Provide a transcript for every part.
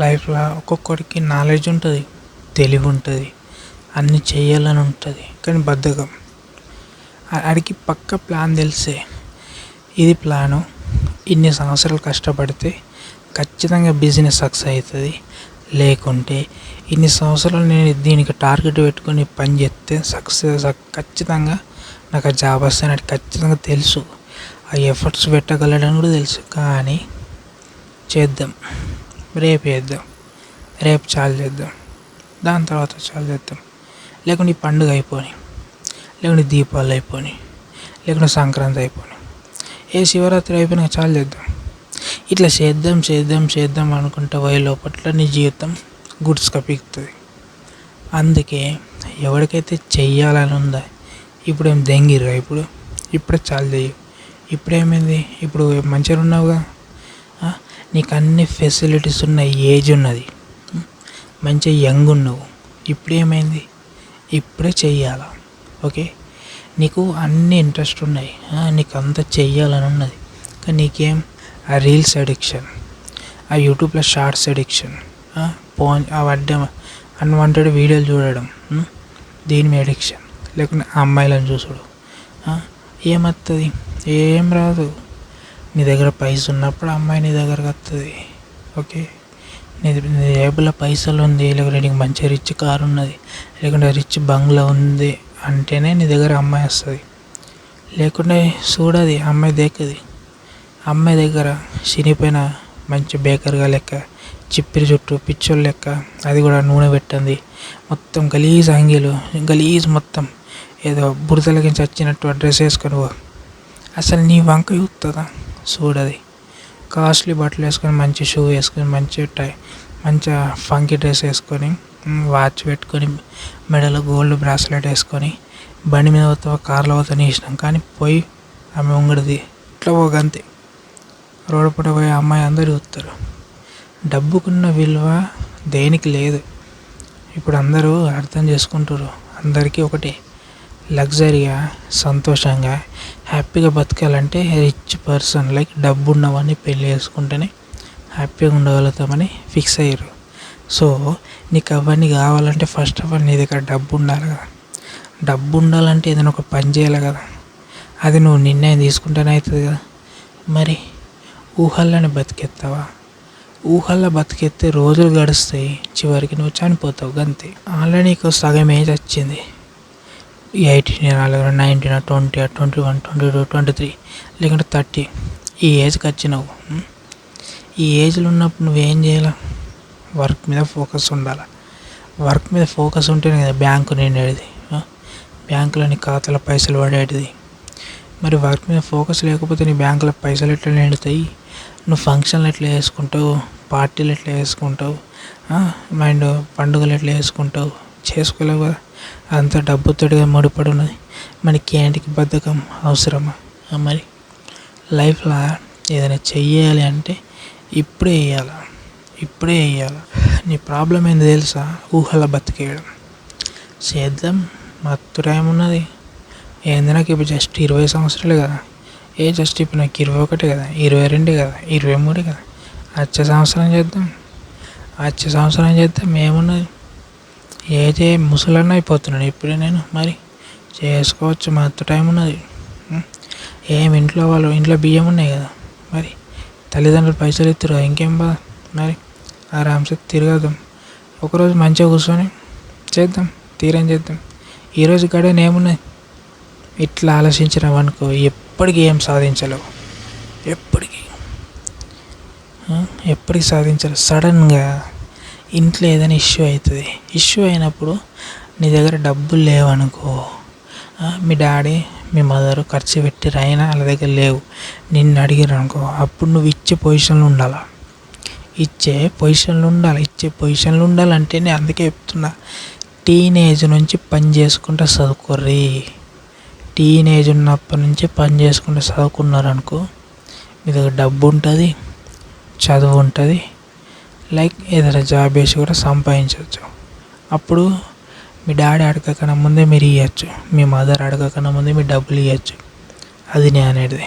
లైఫ్లో ఒక్కొక్కడికి నాలెడ్జ్ ఉంటుంది, తెలివి ఉంటుంది, అన్నీ చేయాలని ఉంటుంది. కానీ బద్ధకం. ఆడికి పక్క ప్లాన్ తెలిసే ఇది ప్లాను, ఇన్ని సంవత్సరాలు కష్టపడితే ఖచ్చితంగా బిజినెస్ సక్సెస్ అవుతుంది, లేకుంటే ఇన్ని సంవత్సరాలు నేను దీనికి టార్గెట్ పెట్టుకొని పని చేస్తే సక్సెస్ ఖచ్చితంగా నాకు ఆ జాబ్ వస్తే నాకు ఖచ్చితంగా తెలుసు, ఆ ఎఫర్ట్స్ పెట్టగలడని కూడా తెలుసు. కానీ చేద్దాం, రేపు చేద్దాం, రేపు చాలు చేద్దాం, దాని తర్వాత చాలు చేద్దాం, లేకుంటే ఈ పండుగ అయిపోని, లేకుంటే దీపావళి అయిపోని, లేకుంటే సంక్రాంతి అయిపోని, శివరాత్రి అయిపోయినాక చాలు చేద్దాం. ఇట్లా చేద్దాం చేద్దాం చేద్దాం అనుకుంటే పోయే లోపట్ల నీ జీవితం గుడ్స్గా పీకుతుంది. అందుకే ఎవరికైతే చెయ్యాలని ఉందా, ఇప్పుడు ఏం దెంగిర్రా, ఇప్పుడే చాలు చెయ్యి. ఇప్పుడేమైంది, ఇప్పుడు మంచిగా ఉన్నావుగా, నీకు అన్ని ఫెసిలిటీస్ ఉన్న ఏజ్ ఉన్నది, మంచిగా యంగ్ ఉన్నావు, ఇప్పుడేమైంది, ఇప్పుడే చెయ్యాలా. ఓకే, నీకు అన్ని ఇంట్రెస్ట్ ఉన్నాయి, నీకు అంతా చెయ్యాలని ఉన్నది. కానీ నీకేం ఆ రీల్స్ అడిక్షన్, ఆ యూట్యూబ్లో షార్ట్స్ అడిక్షన్, అడ్డం అన్వాంటెడ్ వీడియోలు చూడడం, దీని మీద అడిక్షన్, లేకుంటే అమ్మాయిలను చూసుడు. ఏమవుతుంది, ఏం రాదు. నీ దగ్గర పైసలు ఉన్నప్పుడు అమ్మాయి నీ దగ్గరకు వస్తుంది. ఓకే, నీ జేబులో పైసలు ఉంది, లేకుంటే నీకు మంచి రిచ్ కారు ఉన్నది, లేకుంటే రిచ్ బంగ్లా ఉంది అంటేనే నీ దగ్గర అమ్మాయి వస్తుంది. లేకుంటే చూడది, అమ్మాయి దేకది. అమ్మాయి దగ్గర చినిపోయిన మంచి బేకర్గా లెక్క, చిప్పిరి చుట్టూ పిచ్చోళ్ళు లెక్క, అది కూడా నూనె పెట్టింది, మొత్తం గలీజ్ అంగీలు, గలీజ్ మొత్తం ఏదో బురదలకించి వచ్చినట్టు డ్రెస్ వేసుకొని అసలు నీ వంక చూస్తుందా, చూడది. కాస్ట్లీ బట్టలు వేసుకొని, మంచి షూ వేసుకొని, మంచిగా ఫంకీ డ్రెస్ వేసుకొని, వాచ్ పెట్టుకొని, మెడలో గోల్డ్ బ్రాస్లెట్ వేసుకొని, బండి మీద పోతావా కార్లో పోతావా ఇష్టం, కానీ పోయి ఆమె ఉంగడిది ఇట్లా పోగంతే. రోడ్డు పూట పోయే అమ్మాయి అందరూ చూస్తారు. డబ్బుకున్న విలువ దేనికి లేదు. ఇప్పుడు అందరూ అర్థం చేసుకుంటారు. అందరికీ ఒకటే, లగ్జరీగా, సంతోషంగా, హ్యాపీగా బతకాలంటే రిచ్ పర్సన్ లైక్ డబ్బు ఉన్నవాడిని పెళ్ళి చేసుకుంటేనే హ్యాపీగా ఉండగలుగుతామని ఫిక్స్ అయ్యారు. సో నీకు అవన్నీ కావాలంటే ఫస్ట్ ఆఫ్ ఆల్ నీ దగ్గర డబ్బు ఉండాలి కదా. డబ్బు ఉండాలంటే ఏదైనా ఒక పని చేయాలి కదా. అది నువ్వు నిర్ణయం తీసుకుంటేనే అవుతుంది కదా. మరి ఊహల్లోనే బతికేస్తావా? ఊహల్లో బతికేస్తే రోజులు గడుస్తాయి, చివరికి నువ్వు చనిపోతావు అంతే. ఆల్రెడీ నీకు సగం ఏజ్ వచ్చింది, 18, 19, 20, 21, 22, 23 లేకుంటే 30, ఈ ఏజ్కి వచ్చినావు. ఈ ఏజ్లో ఉన్నప్పుడు నువ్వేం చేయాలి? వర్క్ మీద ఫోకస్ ఉండాలి. వర్క్ మీద ఫోకస్ ఉంటేనే కదా బ్యాంకు నిండేది, బ్యాంకులో నీ ఖాతాలో పైసలు పడేటిది. మరి వర్క్ మీద ఫోకస్ లేకపోతే నీ బ్యాంకులో పైసలు ఎట్లా నిండుతాయి? నువ్వు ఫంక్షన్లు ఎట్లా చేసుకుంటావు, పార్టీలు ఎట్లా చేసుకుంటావు, మైండ్ పండుగలు ఎట్లా చేసుకుంటావు? చేసుకోలేవు కదా. అంతా డబ్బుతోటిగా ముడిపడి ఉన్నది. మనకి ఏంటికి బద్ధకం అవసరమా? మరి లైఫ్లో ఏదైనా చెయ్యాలి అంటే ఇప్పుడే వేయాలి. నీ ప్రాబ్లం ఏంది తెలుసా? ఊహల బతికేయడం. చేద్దాం, మత్తు టైం ఉన్నది. ఏంది నాకు ఇప్పుడు జస్ట్ 20 సంవత్సరాలే కదా. జస్ట్ ఇప్పుడు నాకు 21 కదా, 22 కదా, 23 కదా. వచ్చే సంవత్సరం చేద్దాం, ఏమున్నది? ముసలన్న అయిపోతున్నాను ఇప్పుడే నేను. మరి చేసుకోవచ్చు, మత్తు టైం ఉన్నది. ఇంట్లో బియ్యం ఉన్నాయి కదా, మరి తల్లిదండ్రులు పైసలు ఇస్తారు, ఇంకేం బాధ. మరి ఆరామ్సే తిరగదాం. ఒకరోజు మంచిగా కూర్చొని చేద్దాం, తీరం చేద్దాం. ఈరోజు గడని ఏమున్నది? ఇట్లా ఆలోచించినావు అనుకో, ఎప్పటికీ ఏం సాధించలేవు. ఎప్పటికీ సాధించలేవు. సడన్గా ఇంట్లో ఏదైనా ఇష్యూ అవుతుంది. ఇష్యూ అయినప్పుడు నీ దగ్గర డబ్బులు లేవనుకో, మీ డాడీ మీ మదర్ ఖర్చు పెట్టిరు అయినా వాళ్ళ దగ్గర లేవు, నిన్ను అడిగారు అనుకో, అప్పుడు నువ్వు ఇచ్చే పొజిషన్లో ఉండాలంటే నేను అందుకే చెప్తున్నా, టీనేజ్ నుంచి పని చేసుకుంటూ చదువుకోర్రీ. టీనేజ్ ఉన్నప్పటి నుంచి పని చేసుకుంటూ చదువుకున్నారనుకో, మీ దగ్గర డబ్బు ఉంటుంది, చదువు ఉంటుంది, లైక్ ఏదైనా జాబ్ వేసి కూడా సంపాదించవచ్చు. అప్పుడు మీ డాడీ అడగకన్నా ముందే మీరు ఇవ్వచ్చు, మీ మదర్ అడగకన్నా ముందే మీరు డబ్బులు ఇవ్వచ్చు. అది నేను అనేది.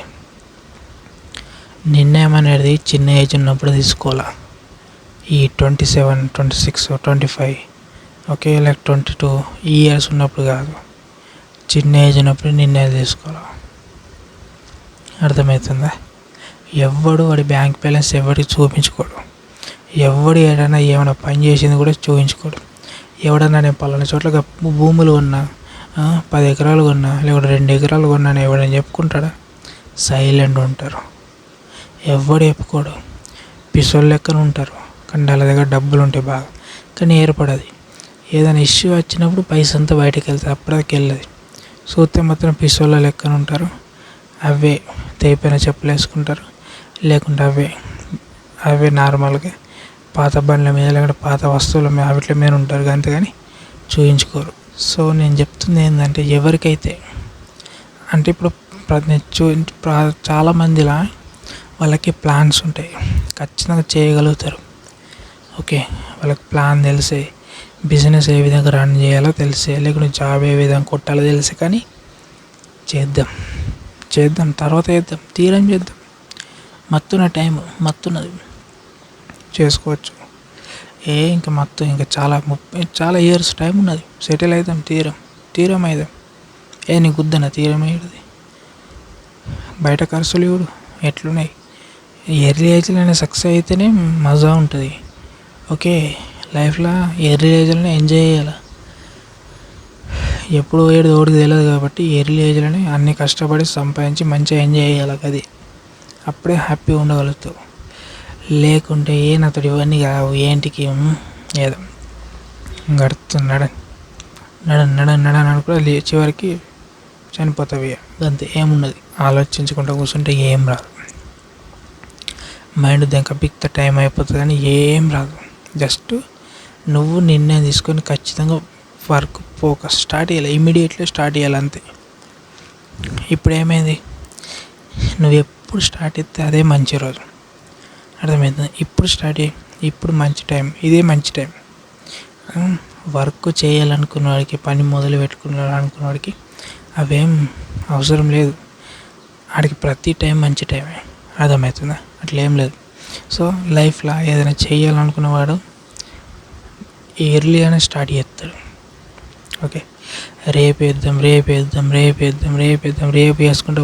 నిర్ణయం అనేది చిన్న ఏజ్ ఉన్నప్పుడు తీసుకోవాలా. ఈ 27, 26, 25 ఓకే లైక్ 22 ఈ ఇయర్స్ ఉన్నప్పుడు కాదు, చిన్న ఏజ్ ఉన్నప్పుడు నిర్ణయాలు తీసుకోవాలి. అర్థమవుతుందా? ఎవడు వాడి బ్యాంక్ బ్యాలెన్స్ ఎవరికి చూపించుకోడు. ఎవడు ఏమైనా పని చేసింది కూడా చూపించుకోడు. ఎవడన్నా నేను పలానా చోట్ల భూములు కొన్నా, 10 ఎకరాలు కొన్నా, లేకపోతే 2 ఎకరాలు కొన్నా ఎవడైనా చెప్పుకుంటాడా? సైలెంట్ ఉంటారు. ఎవడు చెప్పుకోడు. పిసోళ్ళ లెక్కన ఉంటారు. కానీ వాళ్ళ దగ్గర డబ్బులు ఉంటాయి బాగా, కానీ ఏర్పడది. ఏదైనా ఇష్యూ వచ్చినప్పుడు పైసా అంతా బయటకు వెళ్తుంది, అప్పటికి వెళ్ళదు. చూస్తే మాత్రం పిసోళ్ళ లెక్కన ఉంటారు. అవే తెగిపోయిన చెప్పులు వేసుకుంటారు, లేకుంటే అవే నార్మల్గా పాత బండ్ల మీద లేకుంటే పాత వస్తువుల మీద వాటి మీద ఉంటారు, అంతేగాని చూయించుకోరు. సో నేను చెప్తుంది ఏంటంటే, ఎవరికైతే అంటే ఇప్పుడు చాలామందిలా వాళ్ళకి ప్లాన్స్ ఉంటాయి, ఖచ్చితంగా చేయగలుగుతారు. ఓకే, వాళ్ళకి ప్లాన్ తెలిసే, బిజినెస్ ఏ విధంగా రన్ చేయాలో తెలిసే, లేకుంటే జాబ్ ఏ విధంగా కొట్టాలో తెలిసే, కానీ చేద్దాం తర్వాత చేద్దాం, తీరం చేద్దాం, మత్తున్న టైం మత్తున్నది, చేసుకోవచ్చు. ఇంకా ఇంకా చాలా ఇయర్స్ టైం ఉన్నది, సెటిల్ అవుతాం, తీరం అవుదాం. నీకు గుద్దన తీరం అయ్యేది, బయట ఖర్చులు ఇవ్వడు ఎట్లున్నాయి. ఎర్లీ ఏజ్లోనే సక్సెస్ అయితేనే మజా ఉంటుంది. ఓకే, లైఫ్లో ఎర్లీ ఏజ్లోనే ఎంజాయ్ చేయాలి. ఎప్పుడు పోయేది ఓడికి తెలియదు కాబట్టి ఎర్లీ ఏజ్లోనే అన్ని కష్టపడి సంపాదించి మంచిగా ఎంజాయ్ చేయాలి. అది అప్పుడే హ్యాపీగా ఉండగలుగుతావు. లేకుంటే నాతోటి ఇవన్నీ కావు, ఏంటికి ఏదో గడుతున్నాడు అనుకో, చివరికి చనిపోతావు. అంతే, ఏమున్నది. ఆలోచించుకుంటూ కూర్చుంటే ఏం రాదు. మైండ్ దెంకపిక్త టైం అయిపోతుంది, కానీ ఏం రాదు. జస్ట్ నువ్వు నిర్ణయం తీసుకొని ఖచ్చితంగా వర్క్ ఫోకస్ స్టార్ట్ చేయాలి, ఇమ్మీడియట్లీ స్టార్ట్ చేయాలి, అంతే. ఇప్పుడు ఏమైంది, నువ్వు ఎప్పుడు స్టార్ట్ చేస్తే అదే మంచి రోజు. అర్థమవుతుంది? ఇప్పుడు స్టార్ట్ చేయి, ఇప్పుడు మంచి టైం, ఇదే మంచి టైం. వర్క్ చేయాలనుకున్న వాడికి, పని మొదలు అనుకున్న వాడికి అవేం అవసరం లేదు. వాడికి ప్రతి టైం మంచి టైమే. అర్థమవుతుందా? అట్లా ఏం లేదు. సో లైఫ్లో ఏదైనా చేయాలనుకున్నవాడు ఎర్లీగానే స్టార్ట్ చేస్తాడు. ఓకే, రేపు వేసుకుంటూ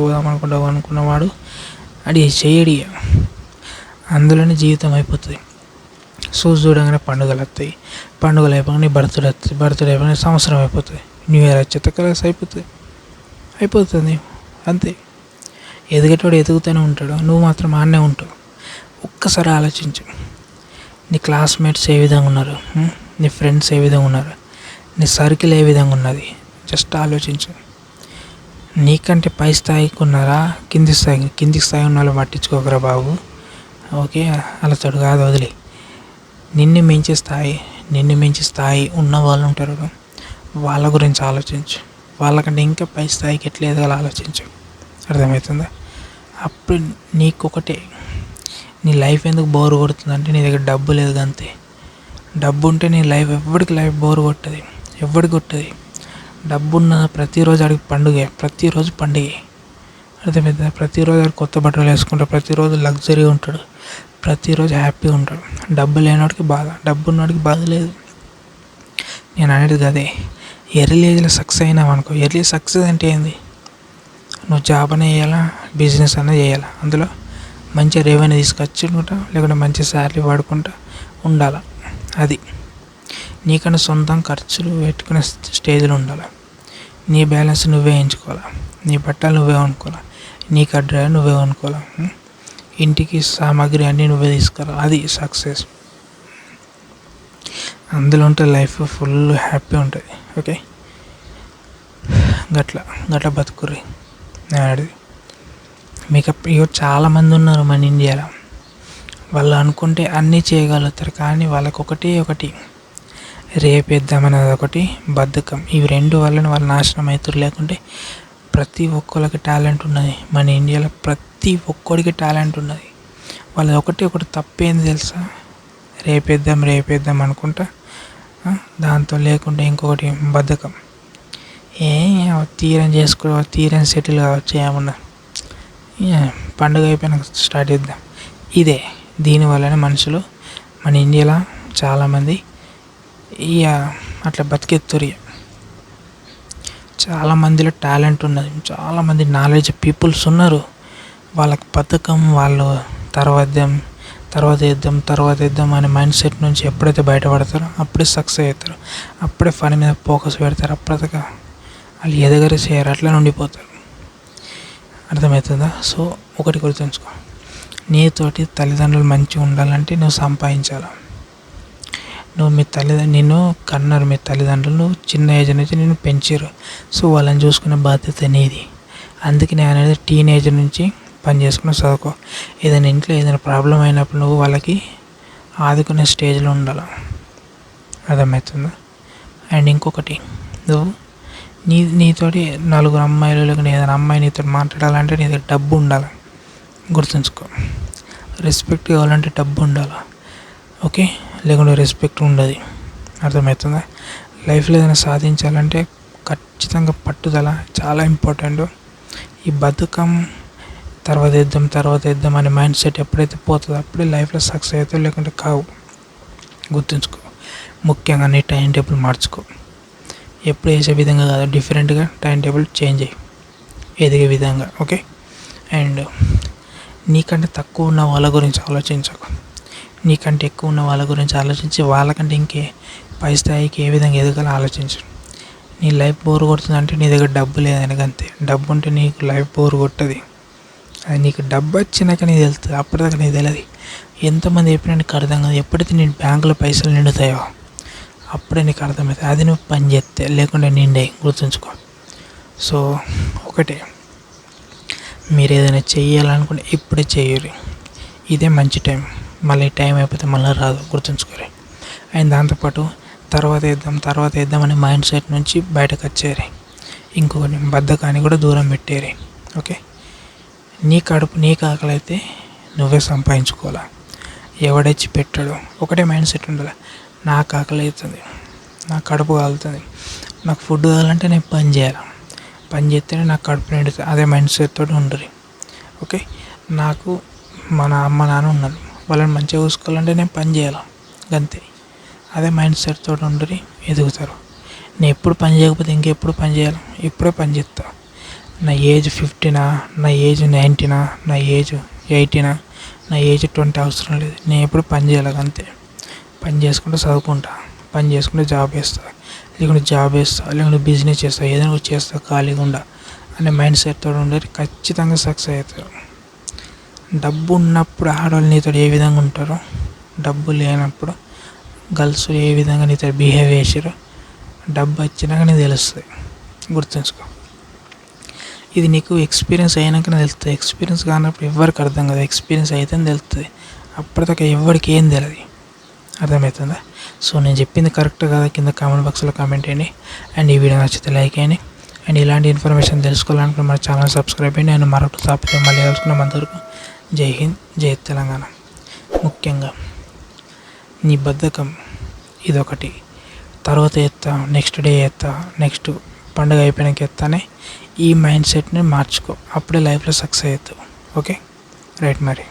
పోదాం అనుకున్నవాడు అది చేయడి, అందులోనే జీవితం అయిపోతుంది. చూడగానే పండుగలు వస్తాయి, పండుగలు అయిపోగానే బర్త్డే వస్తుంది, బర్త్డే అయిపోగానే సంవత్సరం అయిపోతుంది, న్యూ ఇయర్ వచ్చేత కలర్స్ అయిపోతుంది, అంతే. ఎదిగేటోడు ఎదుగుతూనే ఉంటాడు, నువ్వు మాత్రం ఆడనే ఉంటావు. ఒక్కసారి ఆలోచించు, నీ క్లాస్మేట్స్ ఏ విధంగా ఉన్నారు, నీ ఫ్రెండ్స్ ఏ విధంగా ఉన్నారు, నీ సర్కిల్ ఏ విధంగా ఉన్నది, జస్ట్ ఆలోచించు. నీకంటే పై స్థాయికి ఉన్నారా, కింది స్థాయి ఉన్న వాళ్ళు పట్టించుకోకరా బాబు. ఓకే, అలా తోడు కాదు, వదిలే. నిన్ను మించి స్థాయి ఉన్న వాళ్ళు ఉంటారు, వాళ్ళ గురించి ఆలోచించు. వాళ్ళకంటే ఇంకా పై స్థాయికి ఎట్లా ఎదగాలో ఆలోచించు. అర్థమవుతుందా? అప్పుడు నీకొకటే, నీ లైఫ్ ఎందుకు బోర్ కొడుతుందంటే నీ దగ్గర డబ్బు లేదు, అంతే. డబ్బు ఉంటే నీ లైఫ్ లైఫ్ బోర్ కొట్టదు, ఎవరికి కొట్టదు. డబ్బు ఉన్న ప్రతిరోజు అడిగి ప్రతిరోజు పండుగ. అర్థమవుతుందా? ప్రతిరోజు ఆడికి కొత్త బట్టలు వేసుకుంటాడు, ప్రతిరోజు లగ్జరీ ఉంటాడు, ప్రతిరోజు హ్యాపీగా ఉంటాడు. డబ్బు లేనివాడికి బాధ, డబ్బు ఉన్నవాడికి బాధ లేదు. నేను అనేది అదే. ఎర్లీ ఏజ్లో సక్సెస్ అయినావు అనుకో. ఎర్లీ సక్సెస్ అంటే ఏంది? నువ్వు జాబ్ అనే చేయాలా, బిజినెస్ అనే చేయాలా, అందులో మంచి రెవెన్యూ తీసుకొచ్చుకుంటా, లేకుంటే మంచి శాలరీ వాడుకుంటా ఉండాలి. అది నీకన్నా సొంతం ఖర్చులు పెట్టుకునే స్టేజ్లో ఉండాలి. నీ బ్యాలెన్స్ నువ్వే ఎంచుకోవాలి, నీ బట్టలు నువ్వే కొనుక్కోవాలి, నీ డ్రైవర్ నువ్వే కొనుక్కోవాలి, ఇంటికి సామాగ్రి అన్నీ నువ్వే తీసుకురావాలి. అది సక్సెస్. అందులో ఉంటే లైఫ్ ఫుల్ హ్యాపీ ఉంటుంది. ఓకే, గట్ల బతుకుర్రి. మీకు చాలామంది ఉన్నారు మన ఇండియాలో, వాళ్ళు అనుకుంటే అన్నీ చేయగలుగుతారు, కానీ వాళ్ళకి ఒకటి రేపేద్దామనేది ఒకటి, బద్ధకం. ఇవి రెండు వల్లనే వాళ్ళు నాశనం అవుతారు. లేకుంటే ప్రతి ఒక్కరికి టాలెంట్ ఉన్నది మన ఇండియాలో, ప్రతి ఒక్కరికి టాలెంట్ ఉన్నది. వాళ్ళది ఒకటి తప్పేంది తెలుసా? రేపేద్దాం అనుకుంటా, దాంతో లేకుంటే ఇంకొకటి బద్ధకం. తీరని సెటిల్ కావచ్చు, ఏమన్నా పండుగ అయిపోయినాక స్టార్ట్ చేద్దాం. దీనివల్లనే మనుషులు మన ఇండియాలో చాలామంది ఇక అట్లా బతికేత్తురు. చాలామందిలో టాలెంట్ ఉన్నది, చాలామంది నాలెడ్జ్ పీపుల్స్ ఉన్నారు. వాళ్ళకి బద్ధకం, వాళ్ళు తర్వాత వేద్దాం అనే మైండ్ సెట్ నుంచి ఎప్పుడైతే బయటపడతారో అప్పుడే సక్సెస్ అవుతారు. అప్పుడే పని మీద ఫోకస్ పెడతారు. అప్పటిదాకా వాళ్ళు ఎదగరు చేయరు, అట్లా ఉండిపోతారు. అర్థమవుతుందా? సో ఒకటి గుర్తుంచుకో, నీతోటి తల్లిదండ్రులు మంచిగా ఉండాలంటే నువ్వు సంపాదించాలి. నిన్ను కన్నారు మీ తల్లిదండ్రులు, నువ్వు చిన్న ఏజ్ నుంచి నిన్ను పెంచారు. సో వాళ్ళని చూసుకునే బాధ్యత నీది. అందుకే నేను అనేది టీనేజ్ నుంచి పని చేసుకుని చదువుకో. ఏదైనా ఇంట్లో ఏదైనా ప్రాబ్లం అయినప్పుడు నువ్వు వాళ్ళకి ఆదుకునే స్టేజ్లో ఉండాలి. అర్థమవుతుందా? అండ్ ఇంకొకటి, నువ్వు నీతోటి నలుగురు అమ్మాయిలు లేకుండా ఏదైనా అమ్మాయి నీతో మాట్లాడాలంటే నీ దగ్గర డబ్బు ఉండాలి. గుర్తుంచుకో, రెస్పెక్ట్ కావాలంటే డబ్బు ఉండాలి. ఓకే, లేకుంటే రెస్పెక్ట్ ఉండదు. అర్థమవుతుందా? లైఫ్లో ఏదైనా సాధించాలంటే ఖచ్చితంగా పట్టుదల చాలా ఇంపార్టెంట్. ఈ బద్ధకం తర్వాత వేద్దాం అనే మైండ్ సెట్ ఎప్పుడైతే పోతుందో అప్పుడే లైఫ్లో సక్సెస్ అవుతావు, లేకుంటే కావు. గుర్తుంచుకో, ముఖ్యంగా నీ టైం టేబుల్ మార్చుకో. ఎప్పుడు వేసే విధంగా కాదు, డిఫరెంట్గా టైం టేబుల్ చేంజ్ అయ్యి ఎదిగే విధంగా. ఓకే, అండ్ నీకంటే తక్కువ ఉన్న వాళ్ళ గురించి ఆలోచించకు. నీకంటే ఎక్కువ ఉన్న వాళ్ళ గురించి ఆలోచించి వాళ్ళకంటే ఇంకే పై స్థాయికి ఏ విధంగా ఎదగాలో ఆలోచించు. నీ లైఫ్ బోర్ కొడుతుందంటే నీ దగ్గర డబ్బు లేదని, అంతే. డబ్బు ఉంటే నీకు లైఫ్ బోర్ కొట్టదు. అది నీకు డబ్బు వచ్చినాక నీకు తెలుస్తుంది, అప్పటిదాకా నీకు తెలియదు. ఎంతమంది చెప్పినా నీకు అర్థం కాదు. ఎప్పుడైతే నీ బ్యాంకులో పైసలు నిండుతాయో అప్పుడే నీకు అర్థమవుతుంది. అది నువ్వు పని చేస్తే, లేకుంటే నిండే. గుర్తుంచుకో. సో ఒకటే, మీరు ఏదైనా చెయ్యాలనుకుంటే ఇప్పుడే చేయరు. ఇదే మంచి టైం. మళ్ళీ టైం అయిపోతే మళ్ళీ రాదు. గుర్తుంచుకోరు. అండ్ దాంతోపాటు తర్వాత వేద్దాం అనే మైండ్ సెట్ నుంచి బయటకు వచ్చేయాలి. ఇంకొకటి, బద్ధకాన్ని కూడా దూరం పెట్టేయాలి. ఓకే, నీకు ఆకలి అయితే నువ్వే సంపాదించుకోవాలి. ఎవడొచ్చి పెట్టాడు. ఒకటే మైండ్ సెట్ ఉండాలి. నాకు ఆకలి అవుతుంది, నాకు కడుపు కాలుతుంది, నాకు ఫుడ్ కావాలంటే నేను పని చేయాలి. పని చేస్తేనే నాకు కడుపు నిండుతుంది. అదే మైండ్ సెట్ తోటి ఉండరు. ఓకే, నాకు మన అమ్మ నాన్న ఉన్నారు, వాళ్ళని మంచిగా చూసుకోవాలంటే నేను పని చేయాలి. అంతే. అదే మైండ్ సెట్ తోటి ఉండరు, ఎదుగుతారు. నేను ఎప్పుడు పని చేయకపోతే ఇంకెప్పుడు పని చేయాలి? ఇప్పుడే పని చేస్తా. నా ఏజ్ 50నా, నా ఏజ్ 90నా, నా ఏజ్ 80నా, నా ఏజ్ 20 అవసరం లేదు. నేను ఎప్పుడు పని చేయాలి. అంతే. పని చేసుకుంటూ చదువుకుంటా, పని చేసుకుంటూ జాబ్ చేస్తా, లేకుంటే బిజినెస్ చేస్తా, ఏదైనా ఒకటి చేస్తా ఖాళీగా ఉండా అనే మైండ్ సెట్ తోటి ఉండరు. ఖచ్చితంగా సక్సెస్ అవుతారు. డబ్బు ఉన్నప్పుడు ఆడవాళ్ళు నీతో ఏ విధంగా ఉంటారో, డబ్బు లేనప్పుడు గర్ల్స్ ఏ విధంగా నీతో బిహేవ్ చేసారో డబ్బు వచ్చినాక నీకు తెలుస్తుంది. గుర్తుంచుకో. ఇది నీకు ఎక్స్పీరియన్స్ అయినాకనే తెలుస్తుంది. ఎక్స్పీరియన్స్ కానప్పుడు ఎవరికి అర్థం కాదు. ఎక్స్పీరియన్స్ అయితేనే తెలుస్తుంది. అప్పటిదాకా ఎవరికి ఏం తెలియదు. అర్థమవుతుందా? సో నేను చెప్పింది కరెక్ట్ కదా? కింద కామెంట్ బాక్స్లో కామెంట్ చేయండి. అండ్ ఈ వీడియో నచ్చితే లైక్ చేయండి. అండ్ ఇలాంటి ఇన్ఫర్మేషన్ తెలుసుకోవాలనుకుంటే మన ఛానల్ సబ్స్క్రైబ్ చేయండి. అండ్ మరొకటి తప్పితే మళ్ళీ తెలుసుకున్నాం. అంతవరకు జై హింద్, జై తెలంగాణ. ముఖ్యంగా నీ బద్ధకం ఇదొకటి. తర్వాత ఎత్తా, నెక్స్ట్ డే ఎత్తా, నెక్స్ట్ పండుగ అయిపోయాక ఎత్తానే ఈ మైండ్ సెట్ని మార్చుకో. అప్పుడే లైఫ్లో సక్సెస్ అవుతావు. ఓకే, రైట్ మరి.